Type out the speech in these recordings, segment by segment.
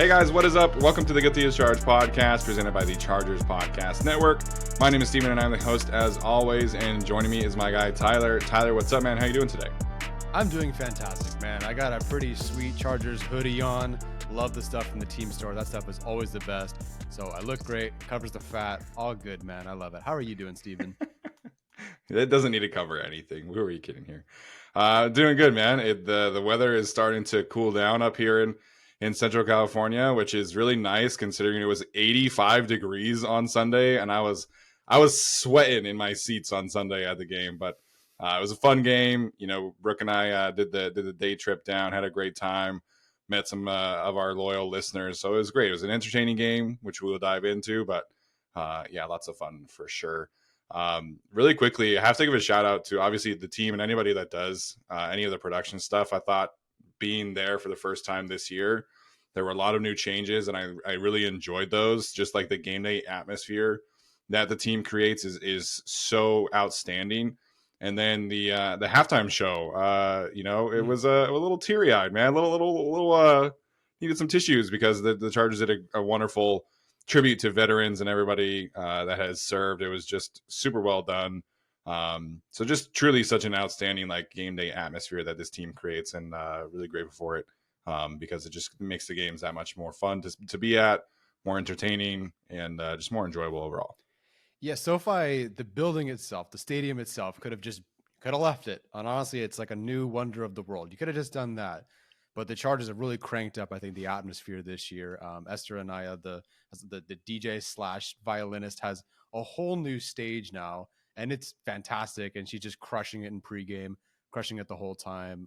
Hey guys, what is up? Welcome to the Guilty as Charged podcast presented by the Chargers Podcast Network. My name is Steven and I'm the host as always, and joining me is my guy Tyler. Tyler, what's up, man? How you doing today? I'm doing fantastic, man. I got a pretty sweet Chargers hoodie on. Love the stuff from the team store. That stuff is always the best. So I look great, covers the fat, all good, man. I love it. How are you doing, Steven? It doesn't need to cover anything. Who are you kidding here? Doing good, man. The weather is starting to cool down up here in Central California, which is really nice considering it was 85 degrees on Sunday, and I was sweating in my seats on Sunday at the game. But it was a fun game. You know, Brooke and I did the day trip down, had a great time, met some of our loyal listeners, so it was great. It was an entertaining game, which we will dive into, but yeah, lots of fun for sure. Really quickly, I have to give a shout out to obviously the team and anybody that does any of the production stuff. I thought being there for the first time this year, there were a lot of new changes, and I really enjoyed those. Just like the game day atmosphere that the team creates is so outstanding. And then the halftime show, it was a little teary eyed, man. A little needed some tissues because the Chargers did a wonderful tribute to veterans and everybody that has served. It was just super well done. So just truly such an outstanding like game day atmosphere that this team creates, and really grateful for it because it just makes the games that much more fun to be at, more entertaining, and just more enjoyable overall. Yeah, SoFi, the building itself, the stadium itself, could have left it. And honestly, it's like a new wonder of the world. You could have just done that. But the Chargers have really cranked up, I think, the atmosphere this year. Esther Anaya, the DJ slash violinist, has a whole new stage now, and it's fantastic. And she's just crushing it in pregame, crushing it the whole time.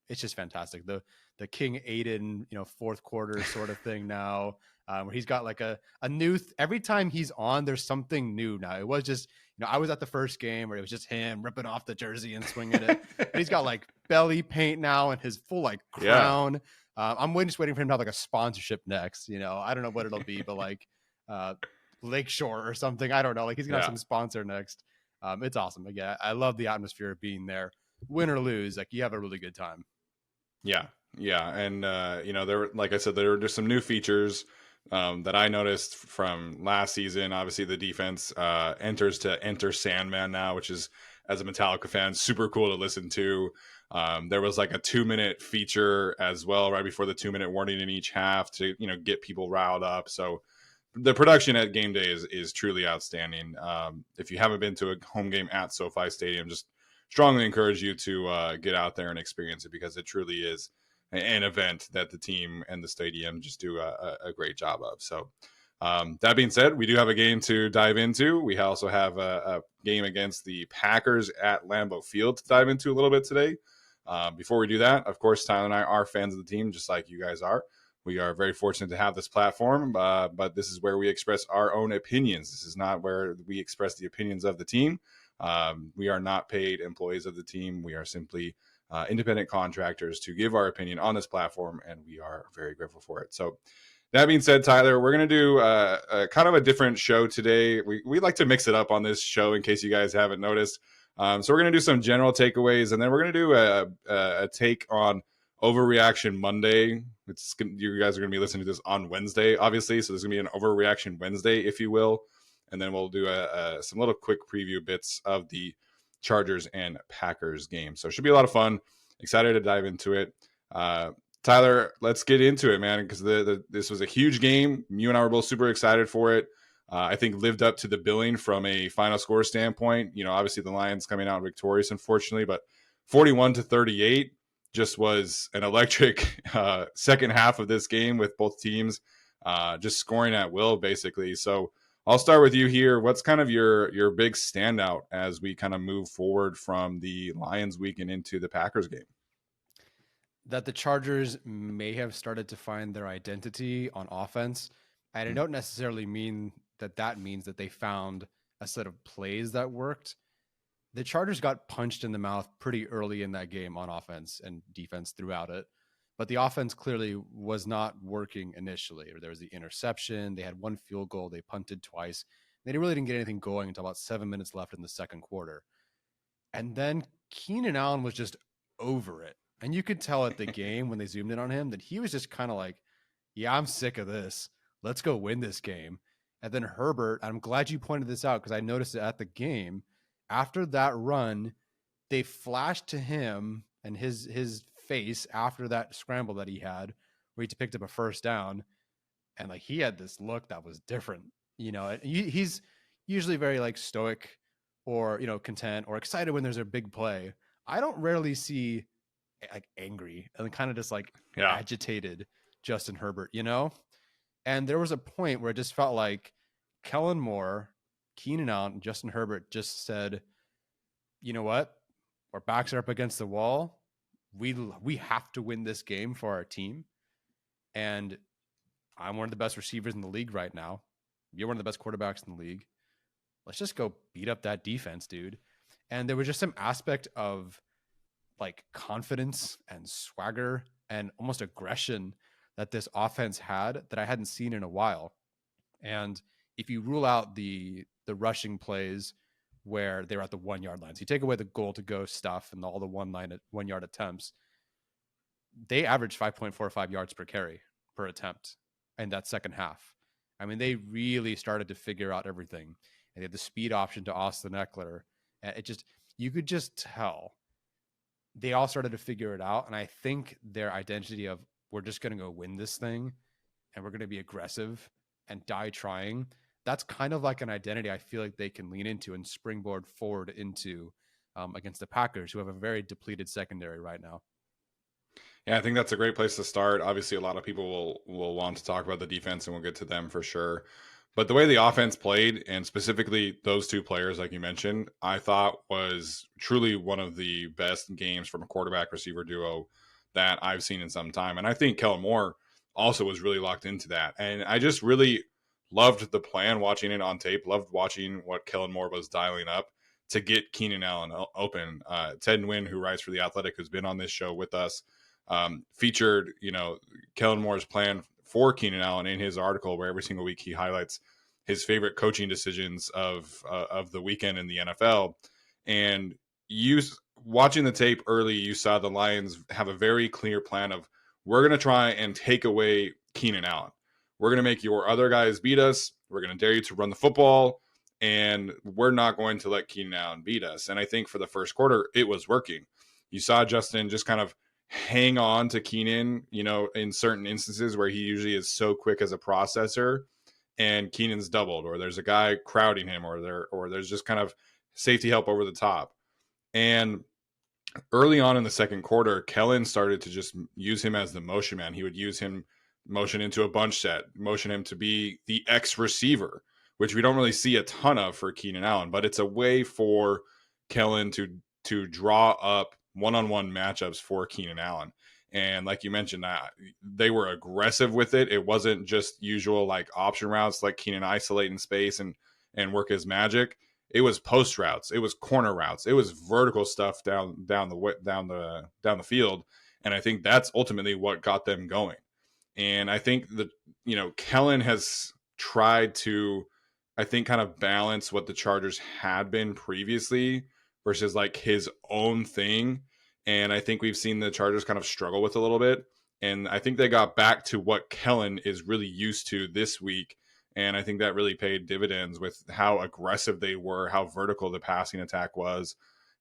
It's just fantastic. The King Aiden, fourth quarter sort of thing now, where he's got like a new every time he's on, there's something new now. It was just, I was at the first game where it was just him ripping off the jersey and swinging it. But he's got like belly paint now and his full like crown. Yeah. I'm just waiting for him to have like a sponsorship next. I don't know what it'll be, but like Lakeshore or something. I don't know. Like he's gonna have some sponsor next. It's awesome. Again, I love the atmosphere of being there. Win or lose, like you have a really good time. Yeah, and there were, like I said, there were just some new features that I noticed from last season. Obviously, the defense enters to enter Sandman now, which is, as a Metallica fan, super cool to listen to. There was like a 2-minute feature as well, right before the 2-minute warning in each half to get people riled up. So the production at game day is truly outstanding. If you haven't been to a home game at SoFi Stadium, just strongly encourage you to get out there and experience it, because it truly is an event that the team and the stadium just do a great job of. So that being said, we do have a game to dive into. We also have a game against the Packers at Lambeau Field to dive into a little bit today. Before we do that, of course, Tyler and I are fans of the team, just like you guys are. We are very fortunate to have this platform, but this is where we express our own opinions. This is not where we express the opinions of the team. We are not paid employees of the team. We are simply independent contractors to give our opinion on this platform, and we are very grateful for it. So that being said, Tyler, we're going to do a kind of a different show today. We like to mix it up on this show in case you guys haven't noticed. So we're going to do some general takeaways, and then we're going to do a take on Overreaction Monday. You guys are going to be listening to this on Wednesday, obviously, so there's going to be an Overreaction Wednesday, if you will. And then we'll do some little quick preview bits of the Chargers and Packers game. So it should be a lot of fun. Excited to dive into it. Tyler, let's get into it, man, because this was a huge game. You and I were both super excited for it. I think lived up to the billing from a final score standpoint. Obviously the Lions coming out victorious, unfortunately, but 41-38 just was an electric second half of this game with both teams just scoring at will, basically. So I'll start with you here. What's kind of your big standout as we kind of move forward from the Lions week and into the Packers game? That the Chargers may have started to find their identity on offense. And I don't necessarily mean that means that they found a set of plays that worked. The Chargers got punched in the mouth pretty early in that game on offense and defense throughout it. But the offense clearly was not working initially. There was the interception. They had one field goal. They punted twice. They really didn't get anything going until about 7 minutes left in the second quarter. And then Keenan Allen was just over it. And you could tell at the game when they zoomed in on him that he was just kind of like, yeah, I'm sick of this. Let's go win this game. And then Herbert, I'm glad you pointed this out because I noticed it at the game. After that run, they flashed to him and his face after that scramble that he had, where he picked up a first down, and like he had this look that was different. He's usually very like stoic or content or excited when there's a big play. I don't rarely see like angry and kind of just like Yeah. agitated Justin Herbert. And there was a point where it just felt like Kellen Moore, Keenan Allen, and Justin Herbert just said, you know what? Our backs are up against the wall. We have to win this game for our team. And I'm one of the best receivers in the league right now. You're one of the best quarterbacks in the league. Let's just go beat up that defense, dude. And there was just some aspect of like confidence and swagger and almost aggression that this offense had that I hadn't seen in a while. And if you rule out the rushing plays where they're at the 1 yard line, so you take away the goal to go stuff and all the 1 yard attempts, they averaged 5.45 yards per carry per attempt in that second half. I mean, they really started to figure out everything. And they had the speed option to Austin Eckler. And you could just tell they all started to figure it out. And I think their identity of we're just going to go win this thing and we're going to be aggressive and die trying, that's kind of like an identity I feel like they can lean into and springboard forward into against the Packers, who have a very depleted secondary right now. Yeah, I think that's a great place to start. Obviously, a lot of people will want to talk about the defense, and we'll get to them for sure. But the way the offense played, and specifically those two players, like you mentioned, I thought was truly one of the best games from a quarterback receiver duo that I've seen in some time. And I think Kellen Moore also was really locked into that. And I just really loved the plan watching it on tape, loved watching what Kellen Moore was dialing up to get Keenan Allen open. Ted Nguyen, who writes for The Athletic, who's been on this show with us, featured, Kellen Moore's plan for Keenan Allen in his article, where every single week he highlights his favorite coaching decisions of the weekend in the NFL. And watching the tape early, you saw the Lions have a very clear plan of, we're going to try and take away Keenan Allen. We're going to make your other guys beat us. We're going to dare you to run the football, and we're not going to let Keenan Allen beat us. And I think for the first quarter, it was working. You saw Justin just kind of hang on to Keenan, in certain instances where he usually is so quick as a processor, and Keenan's doubled, or there's a guy crowding him, or there's just kind of safety help over the top. And early on in the second quarter, Kellen started to just use him as the motion man. He would use him motion into a bunch set, motion him to be the X receiver, which we don't really see a ton of for Keenan Allen, but it's a way for Kellen to draw up one-on-one matchups for Keenan Allen. And like you mentioned, they were aggressive with it. It wasn't just usual like option routes, like Keenan isolate in space and work his magic. It was post routes, it was corner routes, it was vertical stuff down the field. And I think that's ultimately what got them going. And I think that Kellen has tried to, I think, kind of balance what the Chargers had been previously versus like his own thing. And I think we've seen the Chargers kind of struggle with a little bit. And I think they got back to what Kellen is really used to this week. And I think that really paid dividends with how aggressive they were, how vertical the passing attack was.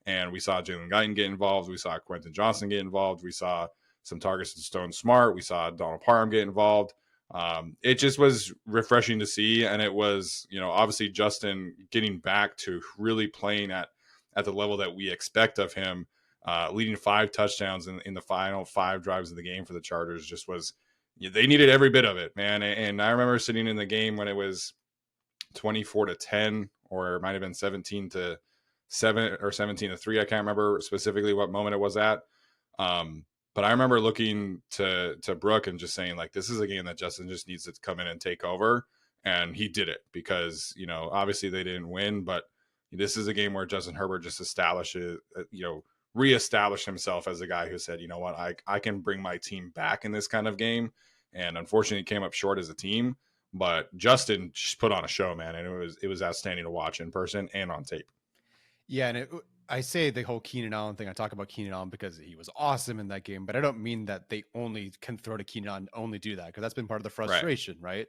And we saw Jalen Guyton get involved. We saw Quentin Johnson get involved. We saw some targets to Stone Smart. We saw Donald Parham get involved. It just was refreshing to see. And it was, obviously Justin getting back to really playing at the level that we expect of him. Leading 5 touchdowns in the final 5 drives of the game for the Chargers just was, they needed every bit of it, man. And I remember sitting in the game when it was 24-10, or it might have been 17-7 or 17-3. I can't remember specifically what moment it was at. But I remember looking to Brooke and just saying, like, this is a game that Justin just needs to come in and take over. And he did it because, obviously they didn't win, but this is a game where Justin Herbert just reestablished himself as a guy who said, you know what, I can bring my team back in this kind of game. And unfortunately came up short as a team, but Justin just put on a show, man. And it was outstanding to watch in person and on tape. Yeah. And I say the whole Keenan Allen thing. I talk about Keenan Allen because he was awesome in that game, but I don't mean that they only can throw to Keenan Allen, only do that, because that's been part of the Right. frustration, right?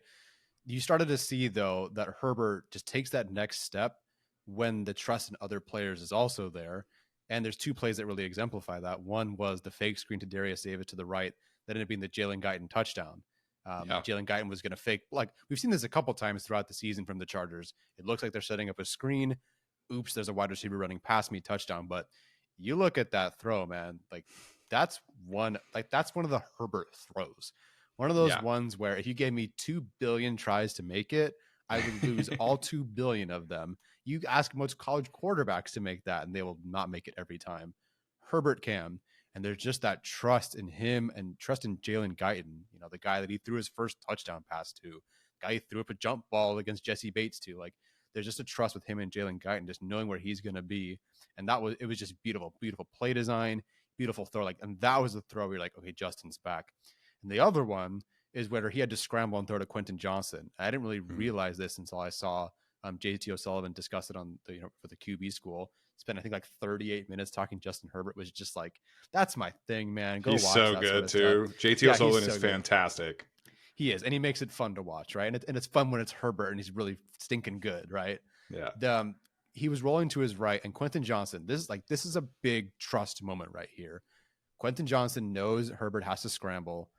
You started to see, though, that Herbert just takes that next step when the trust in other players is also there. And there's two plays that really exemplify that. One was the fake screen to Darius Davis to the right that ended up being the Jalen Guyton touchdown. Yeah. Jalen Guyton was going to fake, like we've seen this a couple times throughout the season from the Chargers. It looks like they're setting up a screen. Oops, there's a wide receiver running past me, touchdown. But you look at that throw, man, that's one of the Herbert throws. One of those ones where if you gave me 2 billion tries to make it, I would lose all 2 billion of them. You ask most college quarterbacks to make that, and they will not make it every time. Herbert can. And there's just that trust in him and trust in Jalen Guyton, the guy that he threw his first touchdown pass to, guy he threw up a jump ball against Jesse Bates to. There's just a trust with him and Jalen Guyton, just knowing where he's going to be. And it was just beautiful, beautiful play design, beautiful throw. And that was the throw where you're like, okay, Justin's back. And the other one is whether he had to scramble and throw to Quentin Johnson. I didn't really realize this until I saw JT O'Sullivan discuss it on for the QB school. Spent I think 38 minutes talking Justin Herbert. Was just that's my thing, man. Go He's watch so that good sort of too. JT O'Sullivan is fantastic. He is, and he makes it fun to watch, right? And it's fun when it's Herbert and he's really stinking good, right? Yeah. He was rolling to his right, and Quentin Johnson. This is a big trust moment right here. Quentin Johnson knows Herbert has to scramble,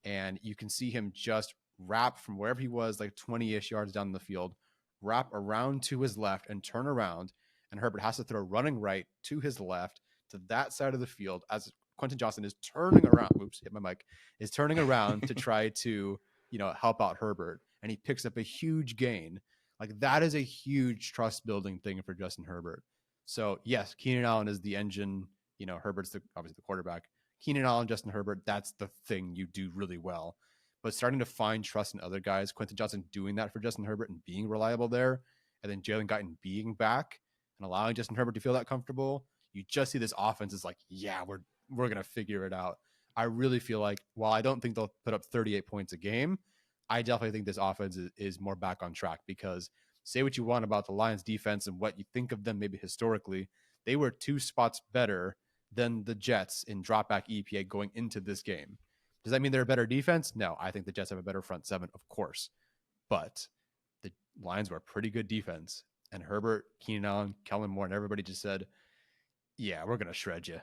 and you can see him just wrap from wherever he was, 20-ish yards down the field, wrap around to his left and turn around, and Herbert has to throw running right to his left to that side of the field as Quentin Johnson is turning around. Oops, hit my mic. Is turning around to try to help out Herbert, and he picks up a huge gain. That is a huge trust building thing for Justin Herbert. So yes, Keenan Allen is the engine. Herbert's obviously the quarterback. Keenan Allen, Justin Herbert, that's the thing you do really well. But starting to find trust in other guys, Quentin Johnson doing that for Justin Herbert and being reliable there, and then Jalen Guyton being back and allowing Justin Herbert to feel that comfortable, you just see this offense is we're going to figure it out. I really feel like, while I don't think they'll put up 38 points a game, I definitely think this offense is more back on track, because say what you want about the Lions defense and what you think of them maybe historically, they were 2 spots better than the Jets in dropback EPA going into this game. Does that mean they're a better defense? No, I think the Jets have a better front seven, of course. But the Lions were a pretty good defense. And Herbert, Keenan Allen, Kellen Moore, and everybody just said, yeah, we're going to shred you.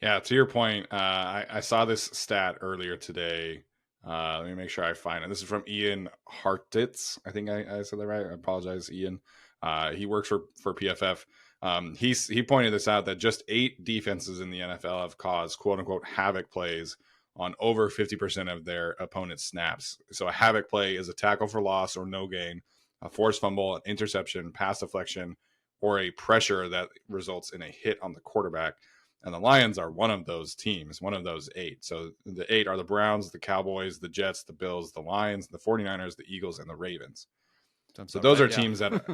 Yeah, to your point, I saw this stat earlier today. Let me make sure I find it. This is from Ian Hartitz. I think I said that right. I apologize, Ian. He works for PFF. He pointed this out, that just 8 defenses in the NFL have caused quote unquote havoc plays on over 50% of their opponent's snaps. So a havoc play is a tackle for loss or no gain, a forced fumble, an interception, pass deflection, or a pressure that results in a hit on the quarterback. And the Lions are one of those teams, one of those 8. So the 8 are the Browns, the Cowboys, the Jets, the Bills, the Lions, the 49ers, the Eagles, and the Ravens. So those are teams that,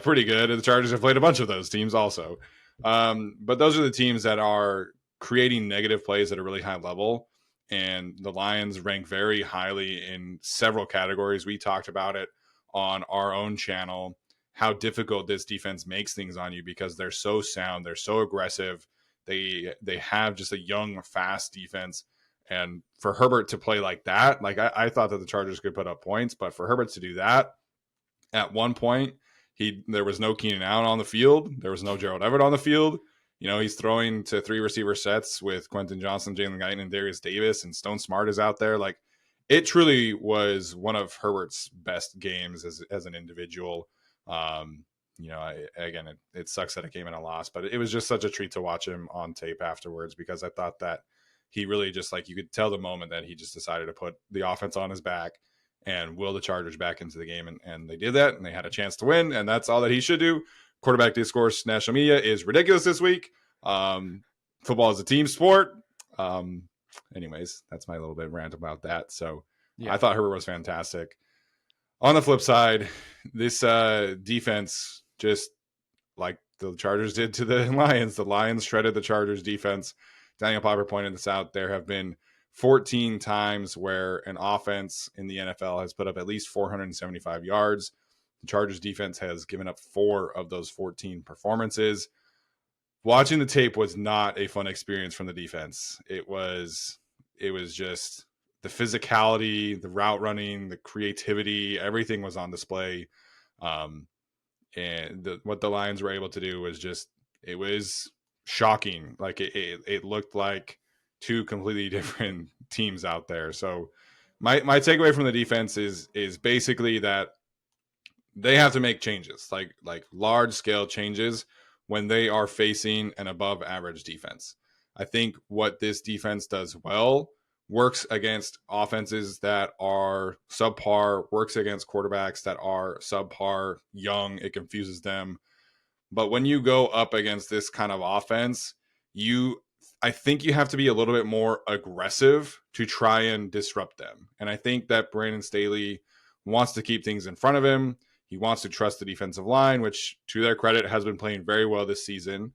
pretty good. And the Chargers have played a bunch of those teams also. But those are the teams that are creating negative plays at a really high level. And the Lions rank very highly in several categories. We talked about it on our own channel, how difficult this defense makes things on you, because they're so sound. They're so aggressive. They have just a young, fast defense. And for Herbert to play like that, I thought that the Chargers could put up points, but for Herbert to do that, at one point, there was no Keenan Allen on the field. There was no Gerald Everett on the field. He's throwing to 3 receiver sets with Quentin Johnson, Jalen Guyton, and Darius Davis, and Stone Smart is out there. It truly was one of Herbert's best games as an individual. It sucks that it came in a loss, but it was just such a treat to watch him on tape afterwards, because I thought that he really just, you could tell the moment that he just decided to put the offense on his back and will the Chargers back into the game. And they did that, and they had a chance to win, and that's all that he should do. Quarterback discourse, national media is ridiculous this week. Football is a team sport. Anyways, that's my little bit rant about that. So I thought Herbert was fantastic. On the flip side, this defense, just like the Chargers did to the Lions shredded the Chargers defense. Daniel Popper pointed this out. There have been 14 times where an offense in the NFL has put up at least 475 yards. The Chargers defense has given up 4 of those 14 performances. watching the tape was not a fun experience from the defense. It was just the physicality, the route running, the creativity, everything was on display. Um, and what the Lions were able to do was just, it was shocking. Like it looked like two completely different teams out there. So my takeaway from the defense is basically that they have to make changes, like large scale changes when they are facing an above average defense. I think what this defense does well works against offenses that are subpar, works against quarterbacks that are subpar, young, it confuses them. But when you go up against this kind of offense, you I think you have to be a little bit more aggressive to try and disrupt them. And I think that Brandon Staley wants to keep things in front of him. He wants to trust the defensive line, which, to their credit, has been playing very well this season.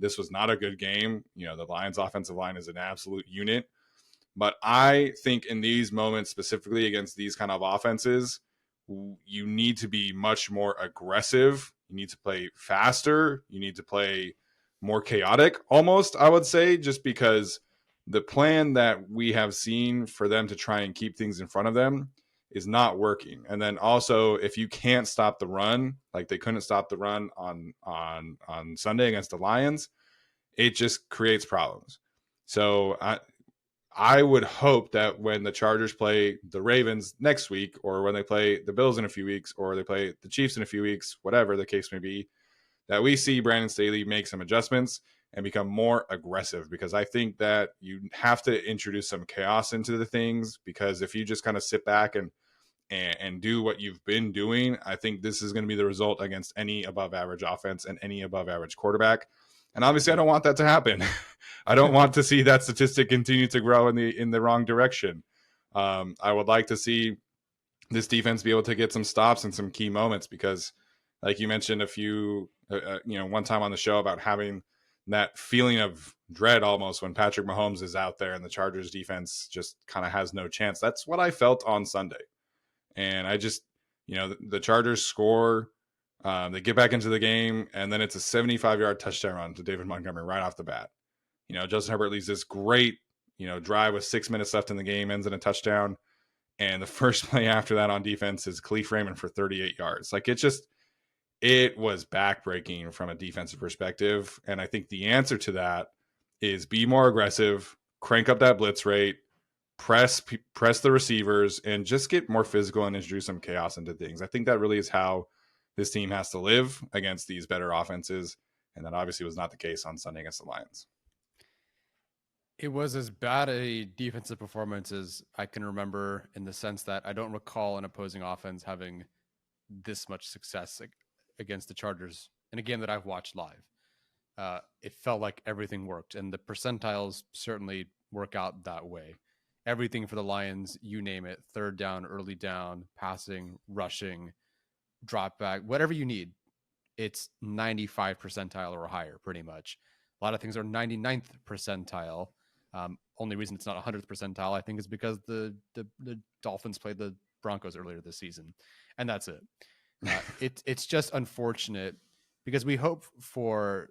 This was not a good game. You know, the Lions' offensive line is an absolute unit. But I think in these moments, specifically against these kind of offenses, you need to be much more aggressive. You need to play faster. You need to play more chaotic, almost, I would say, just because the plan that we have seen for them to try and keep things in front of them is not working. And then also, if you can't stop the run, like they couldn't stop the run on Sunday against the Lions, it just creates problems. So I would hope that when the Chargers play the Ravens next week, or when they play the Bills in a few weeks, or they play the Chiefs in a few weeks, whatever the case may be, that we see Brandon Staley make some adjustments and become more aggressive, because I think that you have to introduce some chaos into the things, because if you just kind of sit back and do what you've been doing, I think this is going to be the result against any above average offense and any above average quarterback. And obviously, I don't want that to happen. I don't want to see that statistic continue to grow in the wrong direction. I would like to see this defense be able to get some stops in some key moments, because, like you mentioned one time on the show about having that feeling of dread almost when Patrick Mahomes is out there and the Chargers defense just kind of has no chance. That's what I felt on Sunday. And I just, the Chargers score. They get back into the game, and then it's a 75-yard touchdown run to David Montgomery right off the bat. Justin Herbert leads this great, drive with 6 minutes left in the game, ends in a touchdown. And the first play after that on defense is Khalif Raymond for 38 yards. Like, it was backbreaking from a defensive perspective. And I think the answer to that is be more aggressive, crank up that blitz rate, press the receivers, and just get more physical and introduce some chaos into things. I think that really is how this team has to live against these better offenses. And that obviously was not the case on Sunday against the Lions. It was as bad a defensive performance as I can remember, in the sense that I don't recall an opposing offense having this much success against the Chargers in a game that I've watched live. It felt like everything worked, and the percentiles certainly work out that way. Everything for the Lions, you name it, third down, early down, passing, rushing, drop back, whatever you need, it's 95 percentile or higher, pretty much. A lot of things are 99th percentile. Only reason it's not 100th percentile, I think, is because the Dolphins played the Broncos earlier this season, and that's it. It's just unfortunate, because we hope for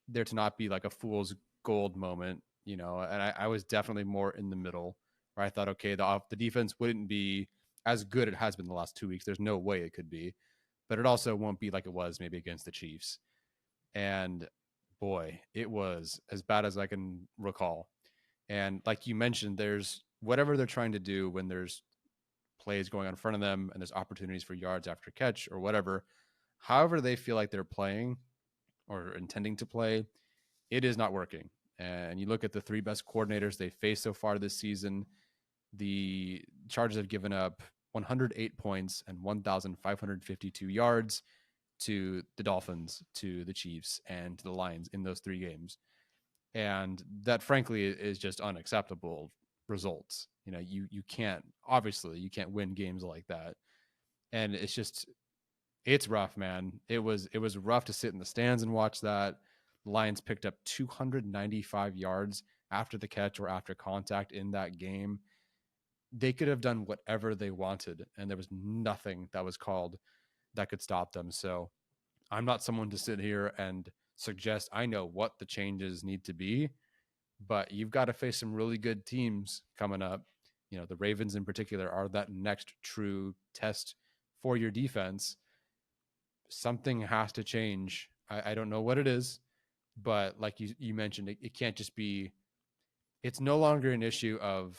there to not be like a fool's gold moment, and I was definitely more in the middle, where I thought, okay, the defense wouldn't be as good it has been the last 2 weeks. There's no way it could be, but it also won't be like it was maybe against the Chiefs. And boy, it was as bad as I can recall. And like you mentioned, there's whatever they're trying to do when there's plays going on in front of them and there's opportunities for yards after catch or whatever, however they feel like they're playing or intending to play, it is not working. And you look at the three best coordinators they faced so far this season, the Chargers have given up 108 points and 1,552 yards to the Dolphins, to the Chiefs, and to the Lions in those three games. And that, frankly, is just unacceptable results. You can't, obviously, you can't win games like that. And it's rough, man. It was rough to sit in the stands and watch that. The Lions picked up 295 yards after the catch or after contact in that game. They could have done whatever they wanted, and there was nothing that was called that could stop them. So I'm not someone to sit here and suggest I know what the changes need to be, but you've got to face some really good teams coming up. The Ravens in particular are that next true test for your defense. Something has to change. I don't know what it is, but like you mentioned, it can't just be, it's no longer an issue of,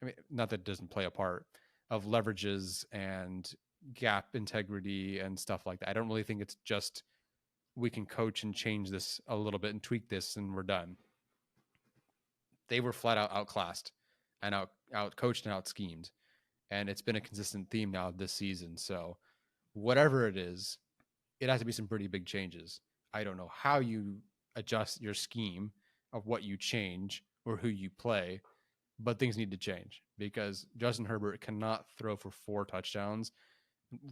I mean, not that it doesn't play a part, of leverages and gap integrity and stuff like that. I don't really think it's just, we can coach and change this a little bit and tweak this and we're done. They were flat out outclassed and out coached and out schemed. And it's been a consistent theme now this season. So whatever it is, it has to be some pretty big changes. I don't know how you adjust your scheme of what you change or who you play, but things need to change because Justin Herbert cannot throw for 4 touchdowns,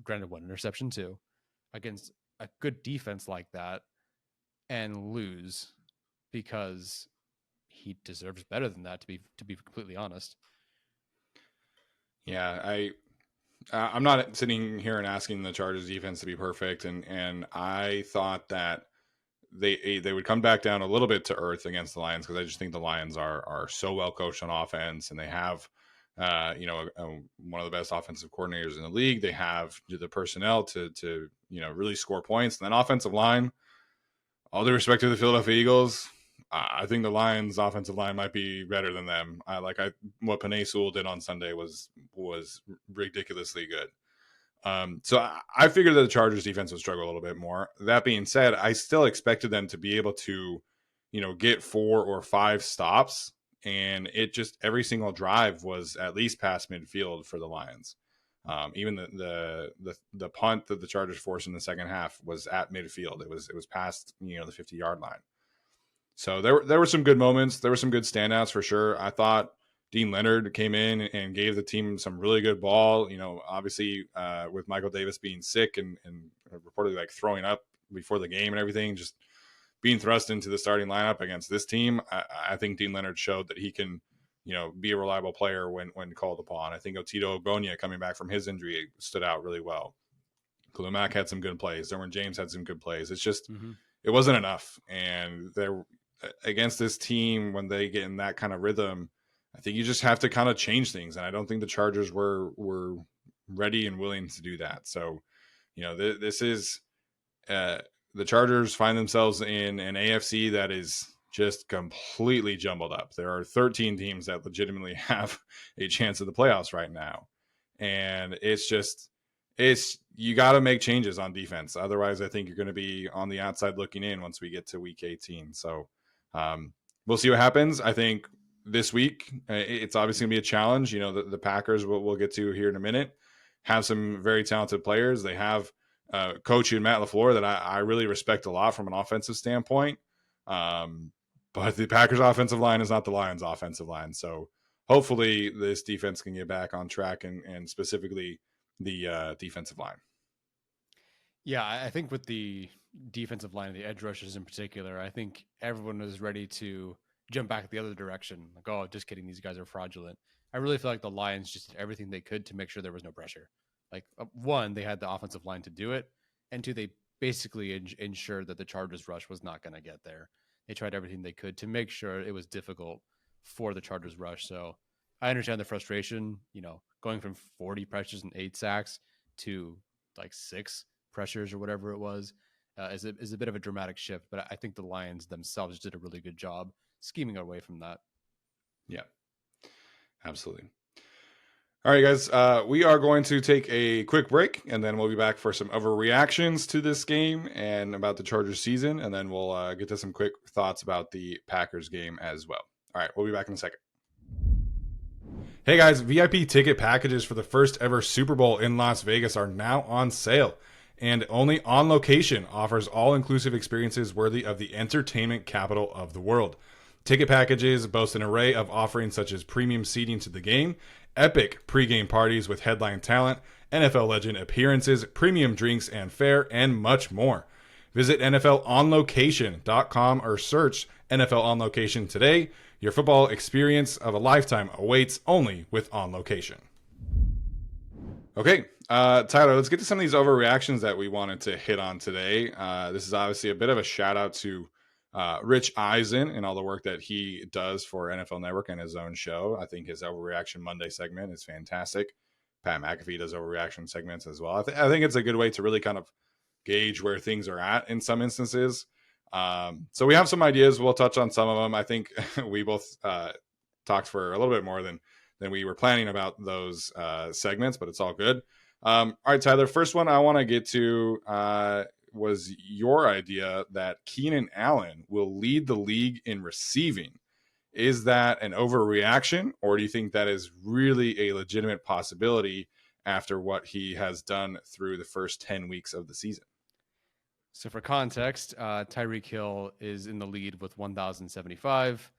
granted 1 interception too, against a good defense like that and lose, because he deserves better than that, to be completely honest. Yeah, I'm not sitting here and asking the Chargers defense to be perfect, and I thought that they would come back down a little bit to earth against the Lions, because I just think the Lions are so well coached on offense, and they have one of the best offensive coordinators in the league. They have the personnel to really score points, and then offensive line. All due respect to the Philadelphia Eagles, I think the Lions' offensive line might be better than them. What Penei Sewell did on Sunday was ridiculously good. So I figured that the Chargers defense would struggle a little bit more. That being said, I still expected them to be able to, get 4 or 5 stops, and it just every single drive was at least past midfield for the Lions. Even the punt that the Chargers forced in the second half was at midfield. It was past the 50-yard line. So there were some good moments. There were some good standouts for sure. I thought Dean Leonard came in and gave the team some really good ball. Obviously with Michael Davis being sick and reportedly throwing up before the game and everything, just being thrust into the starting lineup against this team. I think Dean Leonard showed that he can, be a reliable player when called upon. I think Otito Ogbonnia coming back from his injury stood out really well. Khalil Mack had some good plays. Derwin James had some good plays. It's just, It wasn't enough. And against this team, when they get in that kind of rhythm, I think you just have to kind of change things. And I don't think the Chargers were ready and willing to do that. So, this is the Chargers find themselves in an AFC that is just completely jumbled up. There are 13 teams that legitimately have a chance at the playoffs right now. And you got to make changes on defense. Otherwise, I think you're going to be on the outside looking in once we get to week 18. So we'll see what happens. I think this week, it's obviously going to be a challenge. The Packers, we'll get to here in a minute, have some very talented players. They have coach Matt LaFleur that I really respect a lot from an offensive standpoint. But the Packers offensive line is not the Lions offensive line. So hopefully this defense can get back on track, and specifically the defensive line. Yeah, I think with the defensive line, the edge rushers in particular, I think everyone was ready to jump back the other direction. Like, oh, just kidding, these guys are fraudulent. I really feel like the Lions just did everything they could to make sure there was no pressure. Like, 1, they had the offensive line to do it, and 2, they basically ensured that the Chargers rush was not going to get there. They tried everything they could to make sure it was difficult for the Chargers rush. So I understand the frustration, going from 40 pressures and 8 sacks to 6 pressures or whatever it was, is a bit of a dramatic shift. But I think the Lions themselves did a really good job scheming away from that. Yeah, absolutely. All right, guys, we are going to take a quick break, and then we'll be back for some overreactions to this game and about the Chargers season, and then we'll get to some quick thoughts about the Packers game as well. All right, we'll be back in a second. Hey, guys, VIP ticket packages for the first ever Super Bowl in Las Vegas are now on sale, and only On Location offers all-inclusive experiences worthy of the entertainment capital of the world. Ticket packages boast an array of offerings such as premium seating to the game, epic pregame parties with headline talent, NFL legend appearances, premium drinks and fare, and much more. Visit NFLOnLocation.com or search NFL On Location today. Your football experience of a lifetime awaits only with On Location. Okay, Tyler, let's get to some of these overreactions that we wanted to hit on today. This is obviously a bit of a shout out to Rich Eisen and all the work that he does for NFL Network and his own show. I think his Overreaction Monday segment is fantastic. Pat McAfee does overreaction segments as well. I think it's a good way to really kind of gauge where things are at in some instances. So we have some ideas. We'll touch on some of them. I think we both talked for a little bit more than we were planning about those segments, but it's all good. All right, Tyler, first one I want to get to was your idea that Keenan Allen will lead the league in receiving. Is that an overreaction, or do you think that is really a legitimate possibility after what he has done through the first 10 weeks of the season? So for context, Tyreek Hill is in the lead with 1,075,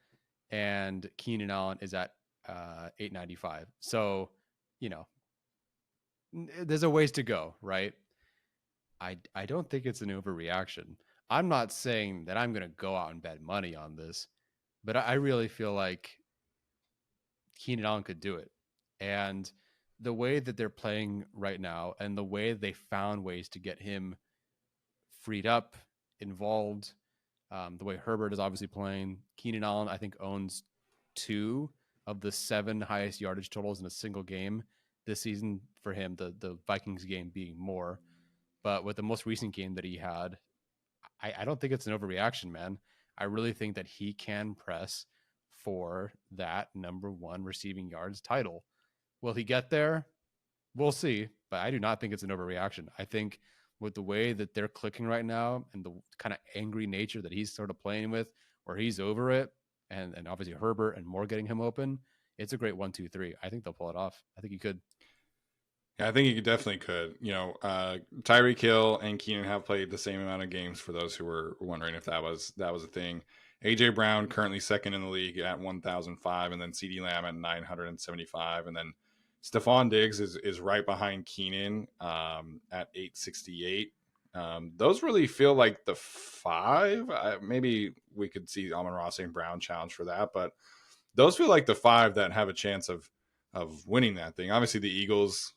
and Keenan Allen is at 895. So, there's a ways to go, right? I don't think it's an overreaction. I'm not saying that I'm going to go out and bet money on this, but I really feel like Keenan Allen could do it. And the way that they're playing right now and the way they found ways to get him freed up, involved, the way Herbert is obviously playing, Keenan Allen, I think, owns 2 of the 7 highest yardage totals in a single game this season for him, the Vikings game being more. But with the most recent game that he had, I don't think it's an overreaction, man. I really think that he can press for that number 1 receiving yards title. Will he get there? We'll see. But I do not think it's an overreaction. I think with the way that they're clicking right now and the kind of angry nature that he's sort of playing with, where he's over it, and obviously Herbert and Moore getting him open, it's a great 1-2-3. I think they'll pull it off. I think he could. Yeah, I think he definitely could. Tyreek Hill and Keenan have played the same amount of games. For those who were wondering if that was a thing, AJ Brown currently second in the league at 1,005, and then CeeDee Lamb at 975, and then Stephon Diggs is right behind Keenan at 868. Those really feel like the 5. Maybe we could see Amon-Ra St. Brown challenge for that, but those feel like the 5 that have a chance of winning that thing. Obviously, the Eagles,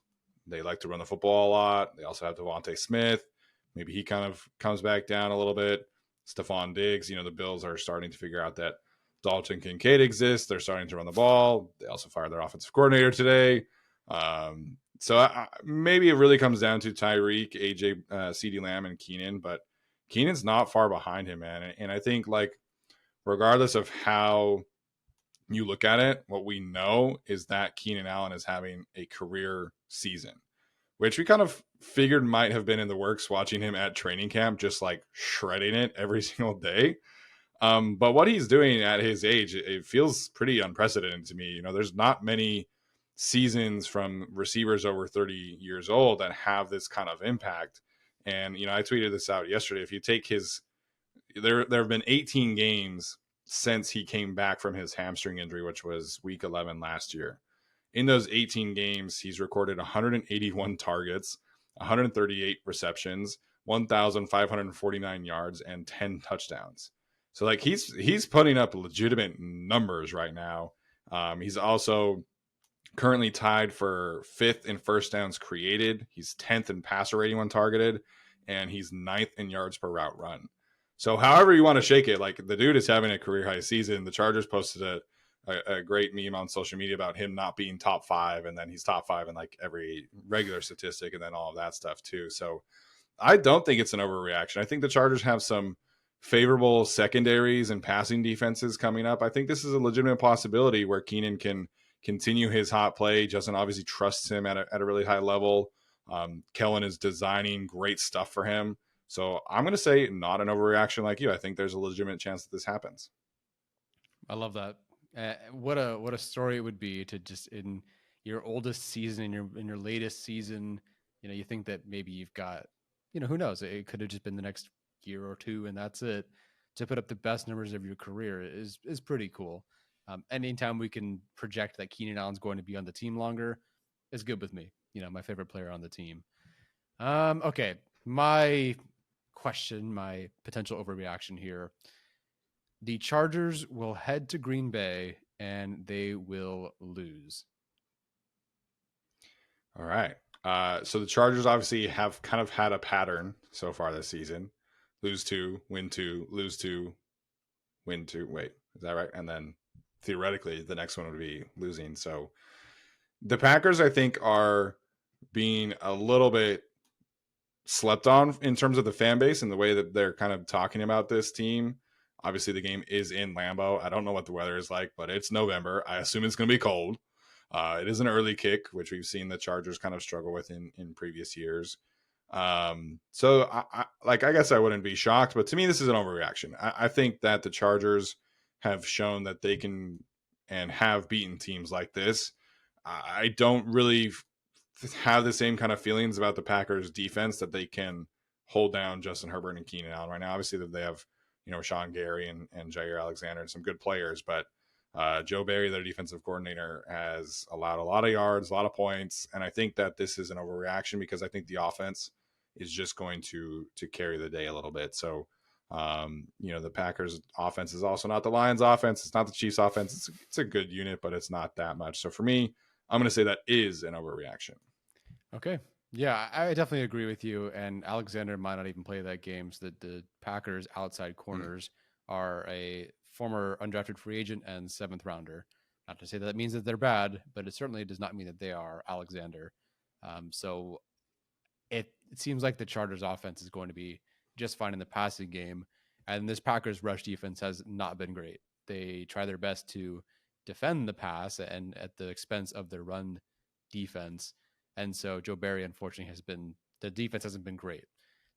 they like to run the football a lot. They also have Devontae Smith. Maybe he kind of comes back down a little bit. Stephon Diggs, the Bills are starting to figure out that Dalton Kincaid exists. They're starting to run the ball. They also fired their offensive coordinator today. So maybe it really comes down to Tyreek, AJ, CeeDee Lamb, and Keenan. But Keenan's not far behind him, man. And I think, regardless of how you look at it, what we know is that Keenan Allen is having a career season, which we kind of figured might have been in the works watching him at training camp, just shredding it every single day. But what he's doing at his age, it feels pretty unprecedented to me. There's not many seasons from receivers over 30 years old that have this kind of impact. And, I tweeted this out yesterday. If you take there have been 18 games since he came back from his hamstring injury, which was week 11 last year. In those 18 games, he's recorded 181 targets, 138 receptions, 1,549 yards, and 10 touchdowns. So he's putting up legitimate numbers right now. He's also currently tied for 5th in first downs created. He's 10th in passer rating when targeted, and he's 9th in yards per route run. So however you want to shake it, the dude is having a career high season. The Chargers posted a great meme on social media about him not being top 5, and then he's top 5 in every regular statistic, and then all of that stuff too. So I don't think it's an overreaction. I think the Chargers have some favorable secondaries and passing defenses coming up. I think this is a legitimate possibility where Keenan can continue his hot play. Justin obviously trusts him at a really high level. Kellen is designing great stuff for him. So I'm going to say not an overreaction like you. I think there's a legitimate chance that this happens. I love that. What a story it would be to just in your oldest season, in your latest season, you think that maybe you've got, who knows? It could have just been the next year or 2, and that's it. To put up the best numbers of your career is pretty cool. Anytime we can project that Keenan Allen's going to be on the team longer is good with me. My favorite player on the team. Okay, my question, my potential overreaction here. The Chargers will head to Green Bay and they will lose. All right. So the Chargers obviously have kind of had a pattern so far this season: lose two, win two, lose two, win two. Wait, is that right? And then theoretically, the next one would be losing. So the Packers, I think, are being a little bit slept on in terms of the fan base and the way that they're kind of talking about this team. Obviously, the game is in Lambeau. I don't know what the weather is like, but it's November. I assume it's going to be cold. It is an early kick, which we've seen the Chargers kind of struggle with in previous years. So I guess I wouldn't be shocked, but to me, this is an overreaction. I think that the Chargers have shown that they can and have beaten teams like this. I don't really have the same kind of feelings about the Packers defense that they can hold down Justin Herbert and Keenan Allen right now. Obviously, that they have, Sean Gary and Jair Alexander and some good players, but Joe Barry, their defensive coordinator, has allowed a lot of yards, a lot of points, and I think that this is an overreaction because I think the offense is just going to carry the day a little bit. So, the Packers offense is also not the Lions offense. It's not the Chiefs offense. It's a good unit, but it's not that much. So for me, I'm going to say that is an overreaction. Okay. Yeah, I definitely agree with you. And Alexander might not even play that game. So that the Packers outside corners are a former undrafted free agent and seventh rounder. Not to say that means that they're bad, but it certainly does not mean that they are Alexander. So it seems like the Chargers offense is going to be just fine in the passing game. And this Packers rush defense has not been great. They try their best to defend the pass and at the expense of their run defense. And so Joe Barry, unfortunately, the defense hasn't been great.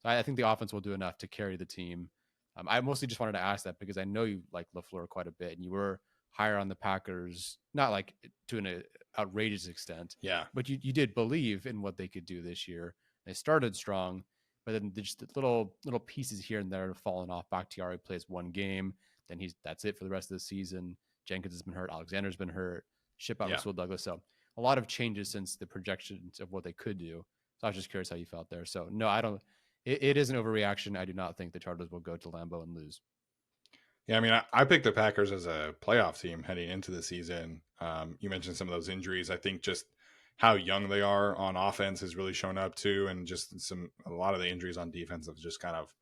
So I think the offense will do enough to carry the team. I mostly just wanted to ask that because I know you like LaFleur quite a bit and you were higher on the Packers, not like to an outrageous extent. Yeah. But you did believe in what they could do this year. They started strong, but then just the little pieces here and there have fallen off. Bakhtiari plays one game, then that's it for the rest of the season. Jenkins has been hurt. Alexander's been hurt. Ship out Will Douglas. So a lot of changes since the projections of what they could do. So I was just curious how you felt there. So no, I don't. It is an overreaction. I do not think the Chargers will go to Lambeau and lose. Yeah, I mean, I picked the Packers as a playoff team heading into the season. You mentioned some of those injuries. I think just how young they are on offense has really shown up too, and just a lot of the injuries on defense have just kind of,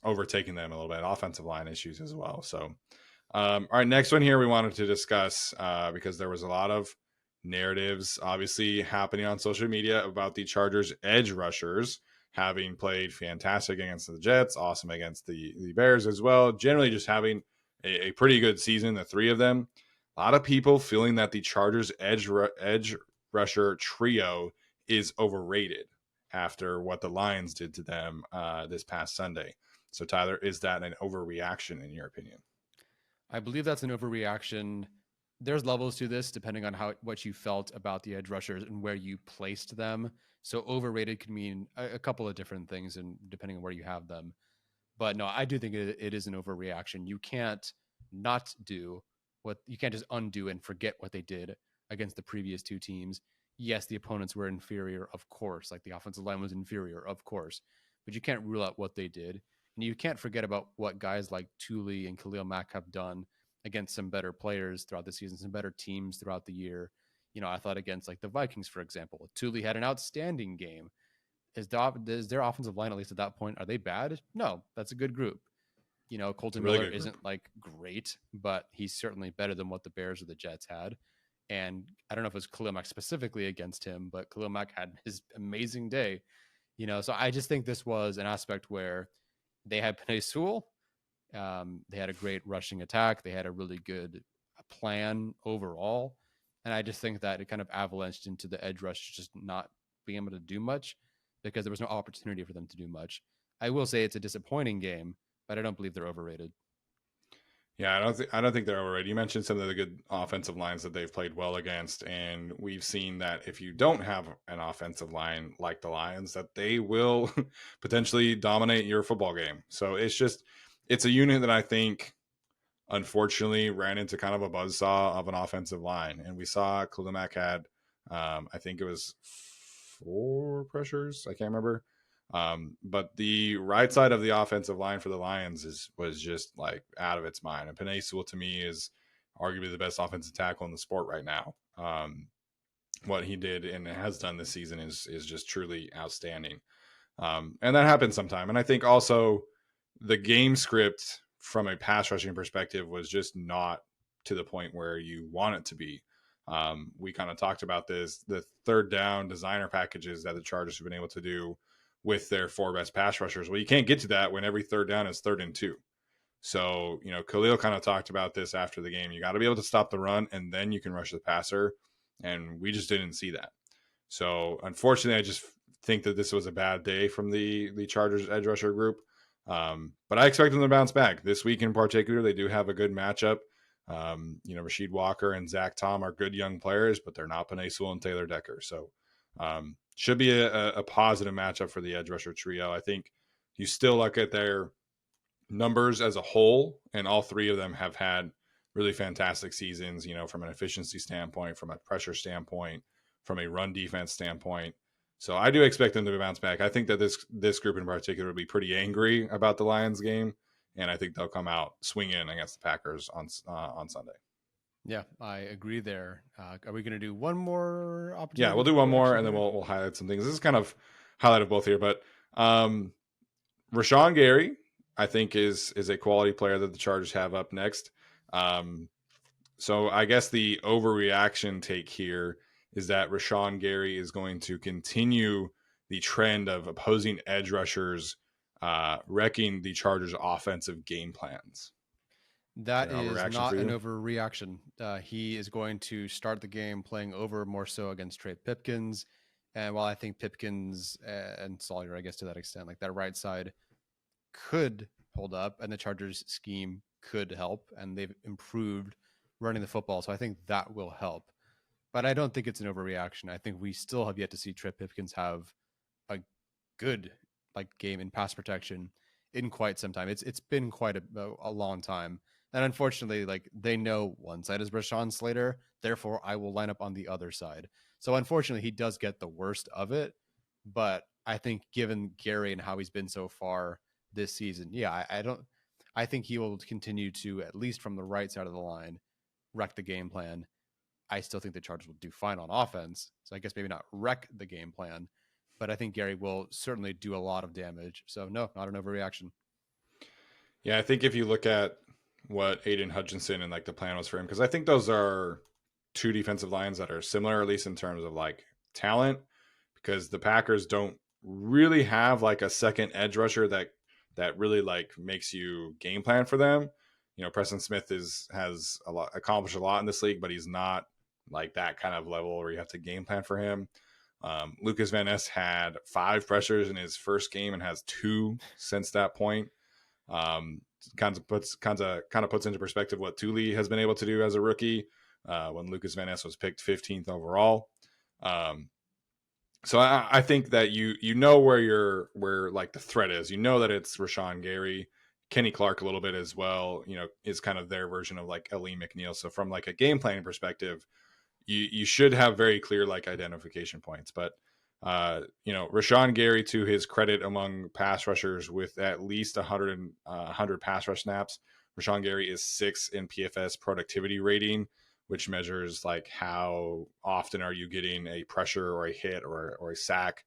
overtaking them a little bit. Offensive line issues as well. So, all right, next one here we wanted to discuss because there was a lot of narratives obviously happening on social media about the Chargers edge rushers having played fantastic against the Jets, awesome against the Bears as well. Generally just having a pretty good season, the three of them. A lot of people feeling that the Chargers edge rusher trio is overrated after what the Lions did to them this past Sunday. So, Tyler, is that an overreaction in your opinion? I believe that's an overreaction. There's levels to this depending on what you felt about the edge rushers and where you placed them. So overrated can mean a couple of different things, and depending on where you have them. But no, I do think it is an overreaction. You can't not do what you can't just undo and forget what they did against the previous two teams. Yes, the opponents were inferior, of course. Like the offensive line was inferior, of course. But you can't rule out what they did. And you can't forget about what guys like Thule and Khalil Mack have done against some better players throughout the season, some better teams throughout the year. I thought against like the Vikings, for example, Thule had an outstanding game. Is their offensive line, at least at that point, are they bad? No, that's a good group. Colton Miller isn't like great, but he's certainly better than what the Bears or the Jets had. And I don't know if it was Khalil Mack specifically against him, but Khalil Mack had his amazing day. So I just think this was an aspect where they had Penei Sewell. They had a great rushing attack. They had a really good plan overall. And I just think that it kind of avalanched into the edge rush just not being able to do much because there was no opportunity for them to do much. I will say it's a disappointing game, but I don't believe they're overrated. Yeah, I don't think they're overrated. You mentioned some of the good offensive lines that they've played well against, and we've seen that if you don't have an offensive line like the Lions, that they will potentially dominate your football game. So it's a unit that I think unfortunately ran into kind of a buzzsaw of an offensive line, and we saw Khalil Mack had I think it was 4 pressures. I can't remember. But the right side of the offensive line for the Lions was just like out of its mind. And Penei Sewell to me is arguably the best offensive tackle in the sport right now. what he did and has done this season is just truly outstanding. And that happens sometime. And I think also the game script from a pass rushing perspective was just not to the point where you want it to be. We kind of talked about this, the third down designer packages that the Chargers have been able to do with their four best pass rushers. Well, you can't get to that when every third down is 3rd and 2. So, Khalil kind of talked about this after the game. You got to be able to stop the run and then you can rush the passer. And we just didn't see that. So, unfortunately, I just think that this was a bad day from the Chargers edge rusher group. But I expect them to bounce back this week in particular. They do have a good matchup. Rasheed Walker and Zach Tom are good young players, but they're not Penei Sewell and Taylor Decker. So, should be a positive matchup for the edge rusher trio. I think you still look at their numbers as a whole, and all three of them have had really fantastic seasons, from an efficiency standpoint, from a pressure standpoint, from a run defense standpoint. So I do expect them to bounce back. I think that this group in particular will be pretty angry about the Lions game, and I think they'll come out swinging against the Packers on Sunday. Yeah, I agree there. Are we going to do one more opportunity? Yeah, we'll do one more, and then we'll highlight some things. This is kind of highlight of both here, but Rashawn Gary, I think, is a quality player that the Chargers have up next. So I guess the overreaction take here is that Rashawn Gary is going to continue the trend of opposing edge rushers wrecking the Chargers' offensive game plans. That is not an overreaction. He is going to start the game playing over more so against Trey Pipkins. And while I think Pipkins and Sawyer, I guess to that extent, like that right side could hold up and the Chargers scheme could help, and they've improved running the football. So I think that will help. But I don't think it's an overreaction. I think we still have yet to see Trey Pipkins have a good game in pass protection in quite some time. It's been quite a long time. And unfortunately, they know one side is Rashawn Slater, therefore I will line up on the other side. So unfortunately, he does get the worst of it. But I think given Gary and how he's been so far this season, I think he will continue to, at least from the right side of the line, wreck the game plan. I still think the Chargers will do fine on offense. So I guess maybe not wreck the game plan, but I think Gary will certainly do a lot of damage. So no, not an overreaction. Yeah, I think if you look at what Aiden Hutchinson and the plan was for him, because I think those are two defensive lines that are similar, at least in terms of talent, because the Packers don't really have a second edge rusher that really makes you game plan for them. Preston Smith has accomplished a lot in this league, but he's not that kind of level where you have to game plan for him. Lucas Van Ness had 5 pressures in his first game and has 2 since that point. Kind of puts into perspective what Thule has been able to do as a rookie when Lucas Van Ness was picked 15th overall. So I think that you know where the threat is. You know that it's Rashawn Gary, Kenny Clark a little bit as well. Is kind of their version of Aleem McNeil. So from a game planning perspective, you should have very clear identification points. But Rashawn Gary, to his credit, among pass rushers with at least 100 pass rush snaps, Rashawn Gary is 6th in PFS productivity rating, which measures how often are you getting a pressure or a hit or a sack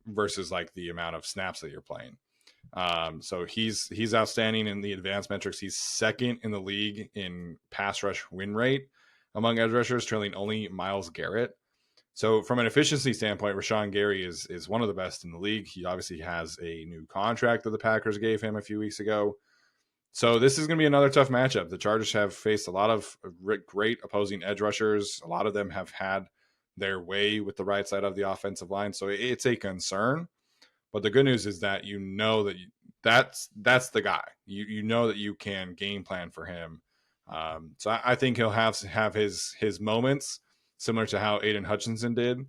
versus the amount of snaps that you're playing. So he's outstanding in the advanced metrics. He's 2nd in the league in pass rush win rate among edge rushers, trailing only Myles Garrett. So from an efficiency standpoint, Rashawn Gary is one of the best in the league. He obviously has a new contract that the Packers gave him a few weeks ago. So this is going to be another tough matchup. The Chargers have faced a lot of great opposing edge rushers. A lot of them have had their way with the right side of the offensive line. So it's a concern. But the good news is that that's the guy. You know that you can game plan for him. So I think he'll have his moments, similar to how Aiden Hutchinson did.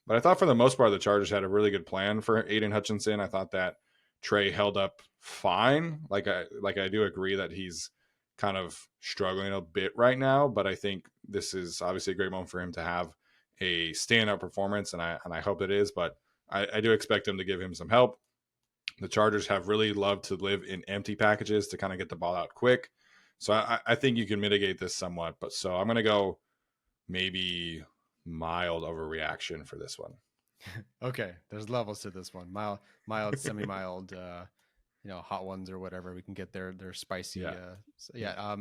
But I thought for the most part, the Chargers had a really good plan for Aiden Hutchinson. I thought that Trey held up fine. I do agree that he's kind of struggling a bit right now, but I think this is obviously a great moment for him to have a standout performance, and I hope it is. But I do expect him to give him some help. The Chargers have really loved to live in empty packages to kind of get the ball out quick. So I think you can mitigate this somewhat. But so I'm going to go maybe mild overreaction for this one. Okay, there's levels to this one. Mild, semi-mild, hot ones or whatever. We can get their spicy. Yeah. Yeah.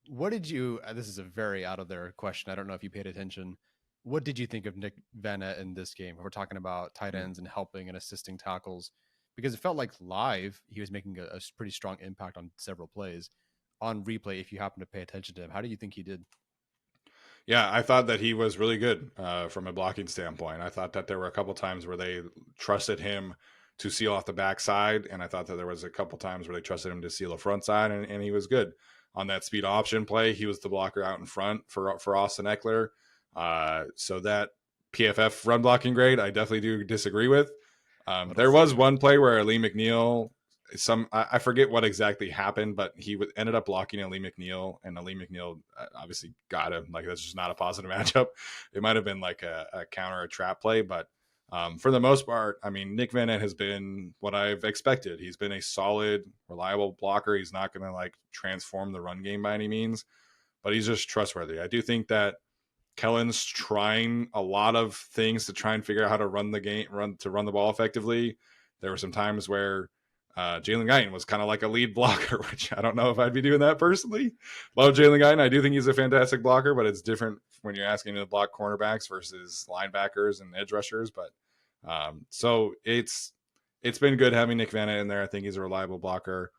What did you? This is a very out of there question. I don't know if you paid attention. What did you think of Nick Vanna in this game? We're talking about tight ends and helping and assisting tackles, because it felt like live he was making a pretty strong impact on several plays. On replay, if you happen to pay attention to him, how do you think he did? Yeah, I thought that he was really good from a blocking standpoint. I thought that there were a couple times where they trusted him to seal off the backside, and I thought that there was a couple times where they trusted him to seal the front side, and he was good on that speed option play. He was the blocker out in front for Austin Eckler. So that PFF run blocking grade, I definitely do disagree with. There was one play where Lee McNeil, I forget what exactly happened, but he ended up blocking Ali McNeil, and Ali McNeil obviously got him. Like, that's just not a positive matchup. It might have been like a counter, a trap play, but for the most part, I mean, Nick Van Ness has been what I've expected. He's been a solid, reliable blocker. He's not going to like transform the run game by any means, but he's just trustworthy. I do think that Kellen's trying a lot of things to try and figure out how to run the ball effectively. There were some times where Jalen Guyton was kind of like a lead blocker, which I don't know if I'd be doing that personally. Love Jalen Guyton. I do think he's a fantastic blocker, but it's different when you're asking him to block cornerbacks versus linebackers and edge rushers. But so it's been good having Nick Vanna in there. I think he's a reliable blocker.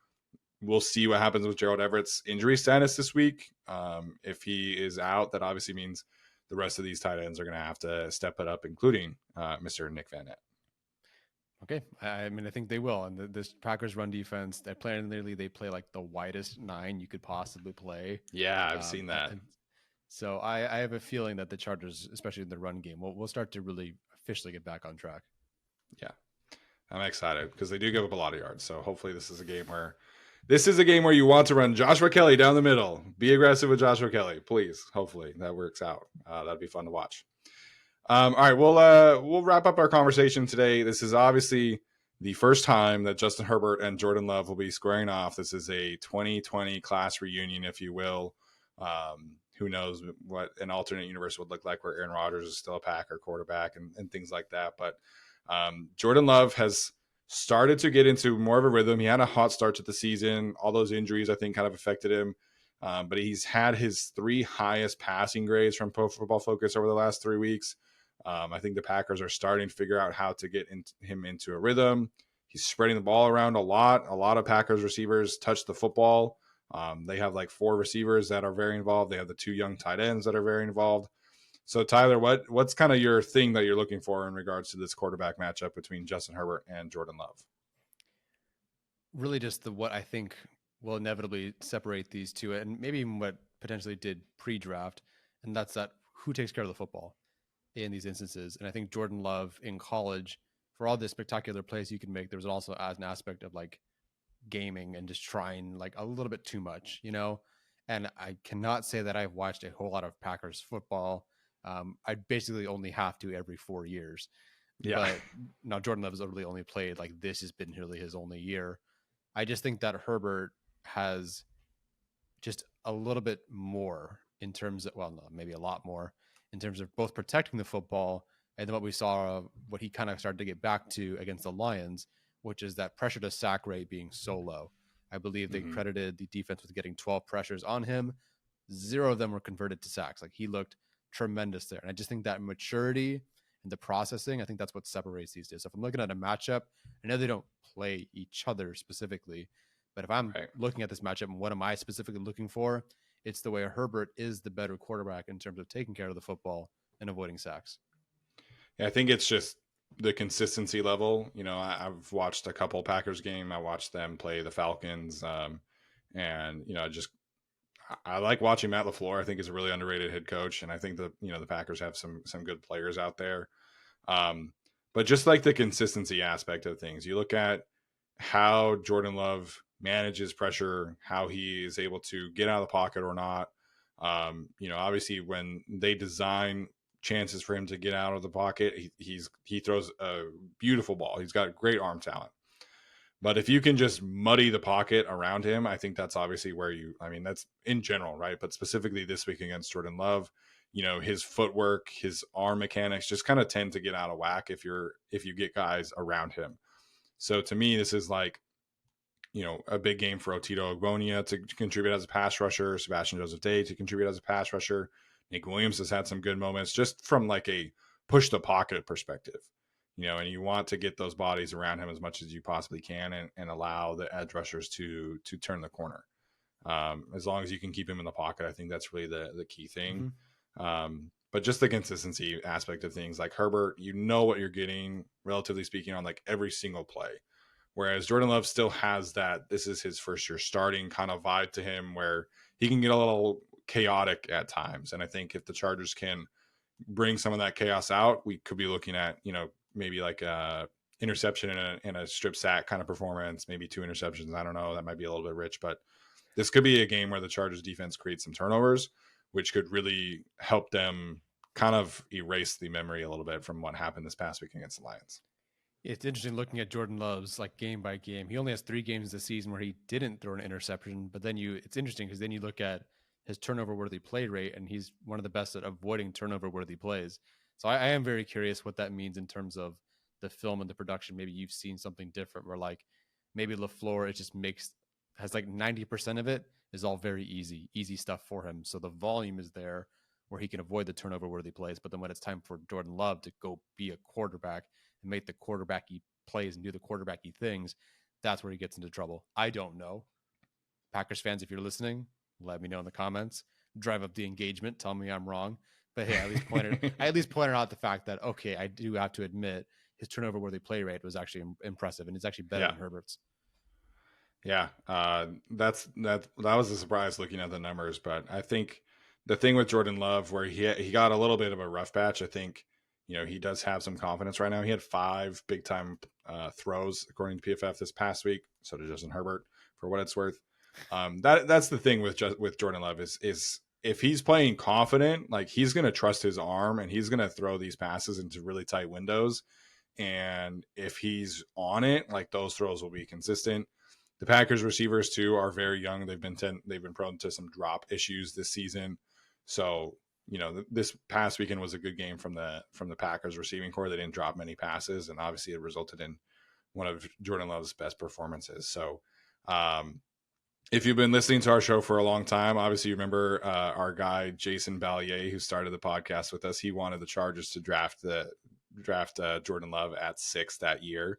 We'll see what happens with Gerald Everett's injury status this week. If he is out, that obviously means the rest of these tight ends are going to have to step it up, including Mr. Nick Vanna. Okay, I mean, I think they will. And this Packers run defense, they play in their league. They play like the widest 9 you could possibly play. Yeah, I've seen that. So I have a feeling that the Chargers, especially in the run game, will start to really officially get back on track. Yeah, I'm excited because they do give up a lot of yards. So hopefully this is a game where you want to run Joshua Kelly down the middle. Be aggressive with Joshua Kelly, please. Hopefully that works out. That'd be fun to watch. All right, we'll wrap up our conversation today. This is obviously the first time that Justin Herbert and Jordan Love will be squaring off. This is a 2020 class reunion, if you will. Who knows what an alternate universe would look like where Aaron Rodgers is still a Packer quarterback and things like that. But Jordan Love has started to get into more of a rhythm. He had a hot start to the season. All those injuries, I think, kind of affected him. But he's had his 3 highest passing grades from Pro Football Focus over the last 3 weeks. I think the Packers are starting to figure out how to get him into a rhythm. He's spreading the ball around a lot. A lot of Packers receivers touch the football. They have like 4 receivers that are very involved. They have the 2 young tight ends that are very involved. So Tyler, what's kind of your thing that you're looking for in regards to this quarterback matchup between Justin Herbert and Jordan Love? Really just what I think will inevitably separate these two, and maybe even what potentially did pre-draft, and that's that who takes care of the football in these instances. And I think Jordan Love in college, for all the spectacular plays you can make, there was also an aspect of like gaming and just trying like a little bit too much, and I cannot say that I've watched a whole lot of Packers football. I basically only have to every 4 years. Yeah. But now Jordan Love has literally only played like this has been really his only year. I just think that Herbert has just a little bit more in terms of, well, no, maybe a lot more in terms of both protecting the football and then what we saw, what he kind of started to get back to against the Lions, which is that pressure to sack rate being so low. I believe they credited the defense with getting 12 pressures on him. 0 of them were converted to sacks. Like, he looked tremendous there. And I just think that maturity and the processing, I think that's what separates these days. So if I'm looking at a matchup, I know they don't play each other specifically, but if I'm looking at this matchup and what am I specifically looking for, it's the way Herbert is the better quarterback in terms of taking care of the football and avoiding sacks. Yeah, I think it's just the consistency level. I've watched a couple Packers game. I watched them play the Falcons. And, I like watching Matt LaFleur. I think he's a really underrated head coach. And I think the Packers have some good players out there. But just like the consistency aspect of things, you look at how Jordan Love manages pressure, how he is able to get out of the pocket or not. Obviously when they design chances for him to get out of the pocket, he throws a beautiful ball. He's got great arm talent. But if you can just muddy the pocket around him, I think that's obviously where that's in general, right? But specifically this week against Jordan Love, his footwork, his arm mechanics just kind of tend to get out of whack if you get guys around him. So to me, this is like, a big game for Otito Ogbonia to contribute as a pass rusher, Sebastian Joseph Day to contribute as a pass rusher. Nick Williams has had some good moments just from like a push the pocket perspective, and you want to get those bodies around him as much as you possibly can and allow the edge rushers to turn the corner. As long as you can keep him in the pocket, I think that's really the key thing. But just the consistency aspect of things, like Herbert, what you're getting, relatively speaking, on like every single play. Whereas Jordan Love still has that this is his first year starting kind of vibe to him where he can get a little chaotic at times. And I think if the Chargers can bring some of that chaos out, we could be looking at, maybe like a interception and a strip sack kind of performance, maybe 2 interceptions. I don't know. That might be a little bit rich, but this could be a game where the Chargers defense creates some turnovers, which could really help them kind of erase the memory a little bit from what happened this past week against the Lions. It's interesting looking at Jordan Love's like game by game. He only has 3 games this season where he didn't throw an interception, but then it's interesting because then you look at his turnover worthy play rate, and he's one of the best at avoiding turnover worthy plays. So I am very curious what that means in terms of the film and the production. Maybe you've seen something different where like maybe LaFleur, it just has like 90% of it is all very easy stuff for him. So the volume is there where he can avoid the turnover worthy plays. But then when it's time for Jordan Love to go be a quarterback and make the quarterbacky plays and do the quarterbacky things, that's where he gets into trouble. I don't know. Packers fans, if you're listening, let me know in the comments. Drive up the engagement. Tell me I'm wrong. But hey, I at least pointed out the fact that, okay, I do have to admit his turnover-worthy play rate was actually impressive, and it's actually better than Herbert's. Yeah, that was a surprise looking at the numbers, but I think the thing with Jordan Love, where he got a little bit of a rough patch, I think he does have some confidence right now. He had 5 big time throws according to PFF this past week. So did Justin Herbert, for what it's worth. That's the thing with Jordan Love is if he's playing confident, like he's going to trust his arm and he's going to throw these passes into really tight windows. And if he's on it, like those throws will be consistent. The Packers receivers too are very young. They've been prone to some drop issues this season. So, this past weekend was a good game from the Packers receiving corps. They didn't drop many passes, and obviously it resulted in one of Jordan Love's best performances. So, if you've been listening to our show for a long time, obviously you remember our guy Jason Ballier, who started the podcast with us. He wanted the Chargers to draft Jordan Love at 6 that year.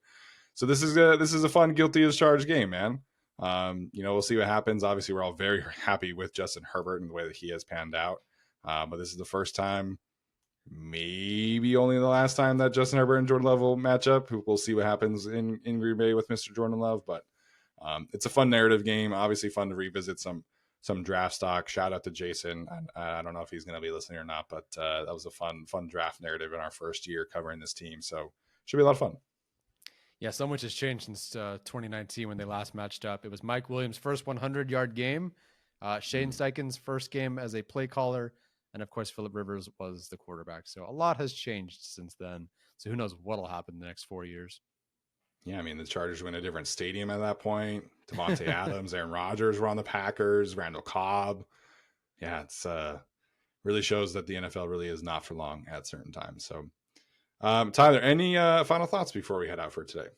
So this is a fun guilty as charged game, man. We'll see what happens. Obviously, we're all very happy with Justin Herbert and the way that he has panned out. But this is the first time, maybe only the last time, that Justin Herbert and Jordan Love will match up. We'll see what happens in Green Bay with Mr. Jordan Love. But it's a fun narrative game. Obviously, fun to revisit some draft stock. Shout out to Jason. I don't know if he's going to be listening or not, but that was a fun draft narrative in our first year covering this team. So should be a lot of fun. Yeah, so much has changed since 2019 when they last matched up. It was Mike Williams' first 100-yard game, Shane Steichen's first game as a play caller, and of course, Phillip Rivers was the quarterback. So a lot has changed since then. So who knows what'll happen in the next 4 years. Yeah, I mean, the Chargers were in a different stadium at that point. Devontae Adams, Aaron Rodgers were on the Packers, Randall Cobb. Yeah, it's really shows that the NFL really is not for long at certain times. So, Tyler, any final thoughts before we head out for today?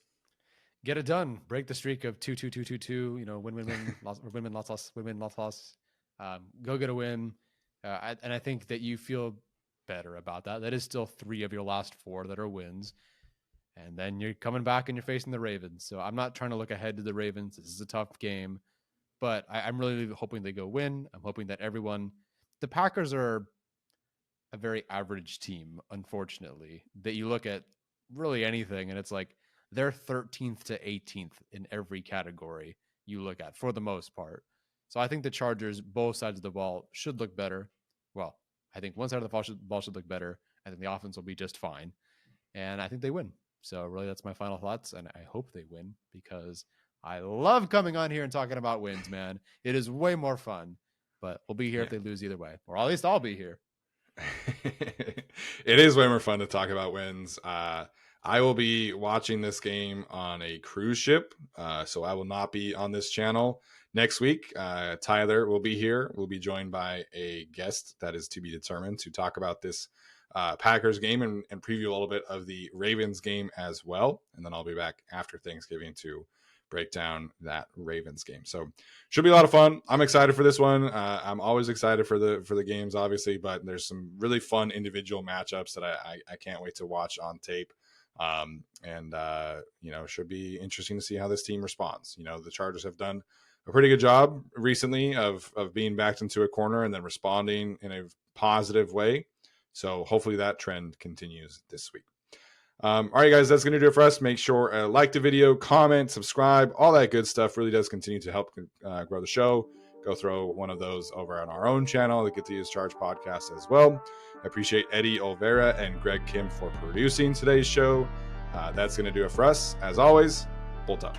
Get it done. Break the streak of 2-2-2-2-2. Win, loss. Go get a win. And I think that you feel better about that. That is still 3 of your last 4 that are wins. And then you're coming back and you're facing the Ravens. So I'm not trying to look ahead to the Ravens. This is a tough game. But I'm really hoping they go win. I'm hoping that the Packers are a very average team, unfortunately, that you look at really anything and it's like they're 13th to 18th in every category you look at for the most part. So I think the Chargers, both sides of the ball, should look better. Well, I think one side of the ball should look better. I think the offense will be just fine. And I think they win. So really that's my final thoughts. And I hope they win because I love coming on here and talking about wins, man. It is way more fun. But we'll be here if they lose either way. Or at least I'll be here. It is way more fun to talk about wins. I will be watching this game on a cruise ship, so I will not be on this channel next week. Tyler will be here. We'll be joined by a guest that is to be determined to talk about this Packers game and preview a little bit of the Ravens game as well. And then I'll be back after Thanksgiving to break down that Ravens game. So should be a lot of fun. I'm excited for this one. I'm always excited for the games, obviously, but there's some really fun individual matchups that I can't wait to watch on tape. Should be interesting to see how this team responds. The Chargers have done a pretty good job recently of being backed into a corner and then responding in a positive way. So hopefully that trend continues this week. All right, guys, that's going to do it for us. Make sure like the video, comment, subscribe, all that good stuff really does continue to help grow the show. Go throw one of those over on our own channel, the Get to Use Charge podcast as well. I appreciate Eddie Olvera and Greg Kim for producing today's show. That's going to do it for us. As always, bolt up.